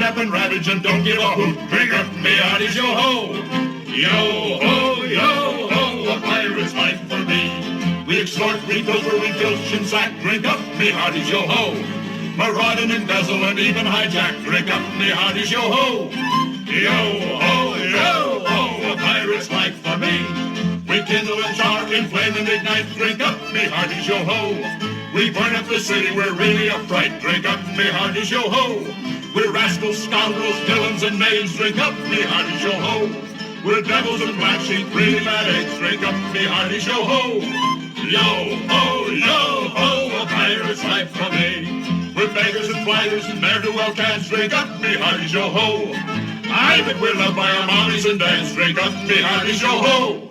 kidnap and ravage and don't give a hoot. Drink up, me hearties, yo-ho! Yo-ho, yo-ho, a pirate's life for me. We extort, we pilfer, we filch and sack. Drink up, me hearties, yo-ho! Maraud and embezzle and even hijack. Drink up, me hearties, yo-ho! Yo-ho, yo-ho, a pirate's life for me. We kindle and char, inflame and ignite. Drink up, me hearties, yo-ho! We burn up the city, we're really a fright. Drink up, me hearties, yo-ho! We're rascals, scoundrels, villains, and knaves. Drink up, me hearties, yo-ho! We're devils and black sheep, really bad eggs. Drink up, me hearties, yo-ho! Yo-ho, yo-ho, a pirate's life for me. We're beggars and flighters and ne'er-do-well cats. Drink up, me hearties, yo-ho! I bet we're loved by our mommies and dads. Drink up, me hearties, yo-ho!